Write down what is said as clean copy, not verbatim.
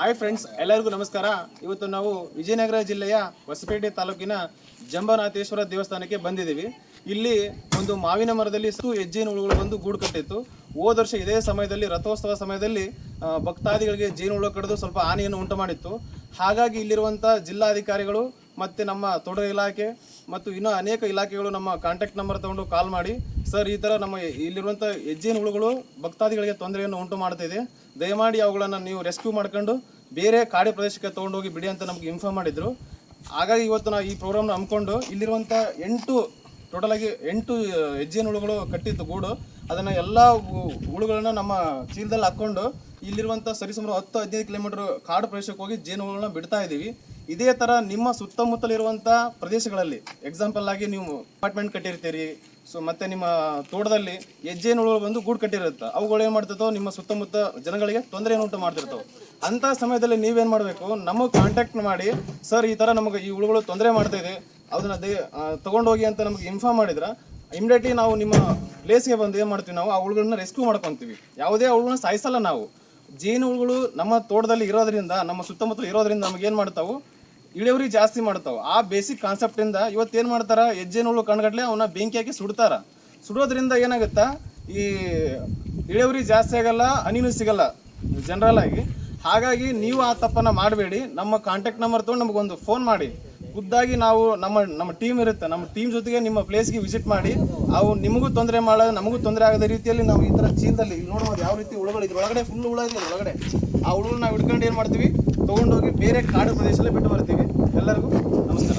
Hi friends, ಎಲ್ಲರಿಗೂ ನಮಸ್ಕಾರ. ಇವತ್ತು ನಾವು ವಿಜಯನಗರ ಜಿಲ್ಲೆಯ ಹೊಸಪೇಟೆ ತಾಲೂಕಿನ ಜಂಬನಾಥೇಶ್ವರ ದೇವಸ್ಥಾನಕ್ಕೆ ಬಂದಿದ್ದೀವಿ. ಇಲ್ಲಿ ಒಂದು ಮಾವಿನ ಮರದಲ್ಲಿ ಹೆಜ್ಜೆನ ಹುಳುಗಳು ಬಂದು ಗೂಡು ಕಟ್ಟಿತ್ತು. ಹೋದ ವರ್ಷ ಇದೇ ಸಮಯದಲ್ಲಿ ರಥೋತ್ಸವ ಸಮಯದಲ್ಲಿ ಭಕ್ತಾದಿಗಳಿಗೆ ಜೇನು ಹುಳು ಕಡಿದು ಸ್ವಲ್ಪ ಹಾನಿಯನ್ನು ಉಂಟು ಮಾಡಿತ್ತು. ಹಾಗಾಗಿ ಇಲ್ಲಿರುವಂಥ ಜಿಲ್ಲಾಧಿಕಾರಿಗಳು ಮತ್ತು ನಮ್ಮ ತೋಟದ ಇಲಾಖೆ ಮತ್ತು ಇನ್ನೂ ಅನೇಕ ಇಲಾಖೆಗಳು ನಮ್ಮ ಕಾಂಟ್ಯಾಕ್ಟ್ ನಂಬರ್ ತಗೊಂಡು ಕಾಲ್ ಮಾಡಿ, ಸರ್ ಈ ಥರ ನಮ್ಮ ಇಲ್ಲಿರುವಂಥ ಹೆಜ್ಜೆನ ಹುಳುಗಳು ಭಕ್ತಾದಿಗಳಿಗೆ ತೊಂದರೆಯನ್ನು ಉಂಟು ಮಾಡ್ತಾಯಿದೆ, ದಯಮಾಡಿ ಅವುಗಳನ್ನು ನೀವು ರೆಸ್ಕ್ಯೂ ಮಾಡ್ಕೊಂಡು ಬೇರೆ ಕಾಡು ಪ್ರದೇಶಕ್ಕೆ ತೊಗೊಂಡೋಗಿ ಬಿಡಿ ಅಂತ ನಮಗೆ ಇನ್ಫಾರ್ಮ್ ಮಾಡಿದರು. ಹಾಗಾಗಿ ಇವತ್ತು ನಾವು ಈ ಪ್ರೋಗ್ರಾಮ್ನ ಹಮ್ಮಿಕೊಂಡು ಇಲ್ಲಿರುವಂಥ ಟೋಟಲಾಗಿ 8 ಹೆಜ್ಜೆನ ಹುಳುಗಳು ಕಟ್ಟಿತ್ತು ಗೂಡು. ಅದನ್ನು ಎಲ್ಲ ಹುಳುಗಳನ್ನ ನಮ್ಮ ಚೀಲದಲ್ಲಿ ಹಾಕ್ಕೊಂಡು ಇಲ್ಲಿರುವಂಥ ಸರಿಸುಮಾರು 10-15 ಕಿಲೋಮೀಟರ್ ಕಾಡು ಪ್ರದೇಶಕ್ಕೆ ಹೋಗಿ ಜೇನುಹುಳುಗಳನ್ನ ಬಿಡ್ತಾ ಇದ್ದೀವಿ. ಇದೇ ಥರ ನಿಮ್ಮ ಸುತ್ತಮುತ್ತಲಿರುವಂಥ ಪ್ರದೇಶಗಳಲ್ಲಿ ಎಕ್ಸಾಂಪಲ್ ಆಗಿ ನೀವು ಅಪಾರ್ಟ್ಮೆಂಟ್ ಕಟ್ಟಿರ್ತೀರಿ, ಮತ್ತು ನಿಮ್ಮ ತೋಟದಲ್ಲಿ ಹೆಜ್ಜೆನ ಹುಳುಗಳು ಬಂದು ಗೂಡು ಕಟ್ಟಿರುತ್ತೆ. ಅವುಗಳು ಏನು ಮಾಡ್ತಿರ್ತವೆ, ನಿಮ್ಮ ಸುತ್ತಮುತ್ತ ಜನಗಳಿಗೆ ತೊಂದರೆಯನ್ನು ಉಂಟು ಮಾಡ್ತಿರ್ತವೆ. ಅಂಥ ಸಮಯದಲ್ಲಿ ನೀವೇನು ಮಾಡಬೇಕು, ನಮಗೆ ಕಾಂಟ್ಯಾಕ್ಟ್ ಮಾಡಿ, ಸರ್ ಈ ಥರ ನಮಗೆ ಈ ಹುಳುಗಳು ತೊಂದರೆ ಮಾಡ್ತಾಯಿದೆ, ಅದನ್ನು ತೊಗೊಂಡೋಗಿ ಅಂತ ನಮಗೆ ಇನ್ಫಾರ್ಮ್ ಮಾಡಿದ್ರೆ ಇಮಿಡಿಯೇಟ್ಲಿ ನಾವು ನಿಮ್ಮ ಪ್ಲೇಸ್ಗೆ ಬಂದು ಏನು ಮಾಡ್ತೀವಿ, ನಾವು ಆ ಹುಳುಗಳನ್ನ ರೆಸ್ಕ್ಯೂ ಮಾಡ್ಕೊತೀವಿ. ಯಾವುದೇ ಹುಳುಗಳನ್ನ ಸಾಯಿಸಲ್ಲ ನಾವು. ಜೇನು ಹುಳುಗಳು ನಮ್ಮ ತೋಟದಲ್ಲಿ ಇರೋದ್ರಿಂದ, ನಮ್ಮ ಸುತ್ತಮುತ್ತಲು ಇರೋದ್ರಿಂದ ನಮಗೇನು ಮಾಡ್ತಾವೆ, ಇಳುವರಿ ಜಾಸ್ತಿ ಮಾಡ್ತಾವೆ. ಆ ಬೇಸಿಕ್ ಕಾನ್ಸೆಪ್ಟಿಂದ ಇವತ್ತೇನು ಮಾಡ್ತಾರೆ, ಹೆಜ್ಜೆನ ಹುಳು ಕಣ್ಗಟ್ಲೆ ಅವನ್ನ ಬೆಂಕಿ ಹಾಕಿ ಸುಡ್ತಾರೆ. ಸುಡೋದ್ರಿಂದ ಏನಾಗುತ್ತಾ, ಈ ಇಳುವರಿ ಜಾಸ್ತಿ ಆಗಲ್ಲ, ಹನಿನೂ ಸಿಗಲ್ಲ ಜನರಲ್ ಆಗಿ. ಹಾಗಾಗಿ ನೀವು ಆ ತಪ್ಪನ್ನು ಮಾಡಬೇಡಿ. ನಮ್ಮ ಕಾಂಟ್ಯಾಕ್ಟ್ ನಂಬರ್ ತೊಗೊಂಡು ನಮಗೊಂದು ಫೋನ್ ಮಾಡಿ, ಖುದ್ದಾಗಿ ನಾವು ನಮ್ಮ ಟೀಮ್ ಇರುತ್ತೆ, ನಮ್ಮ ಟೀಮ್ ಜೊತೆಗೆ ನಿಮ್ಮ ಪ್ಲೇಸ್ಗೆ ವಿಸಿಟ್ ಮಾಡಿ, ಅವು ನಿಮಗೂ ತೊಂದರೆ ಮಾಡೋದು ನಮಗೂ ತೊಂದರೆ ಆಗದ ರೀತಿಯಲ್ಲಿ ನಾವು ಈ ಥರ ಚೀಲದಲ್ಲಿ ನೋಡ್ಬೋದು ಯಾವ ರೀತಿ ಹುಳುಗಳು ಇದ್ರ ಒಳಗಡೆ ಫುಲ್ ಹುಳ ಇದೆ. ಒಳಗಡೆ ಆ ಹುಳುಗಳನ್ನ ನಾವು ಹಿಡ್ಕೊಂಡು ಏನು ಮಾಡ್ತೀವಿ, ತೊಗೊಂಡೋಗಿ ಬೇರೆ ಕಾಡು ಪ್ರದೇಶದಲ್ಲಿ ಬಿಟ್ಟು ಬರ್ತೀವಿ. ಎಲ್ಲರಿಗೂ ನಮಸ್ಕಾರ.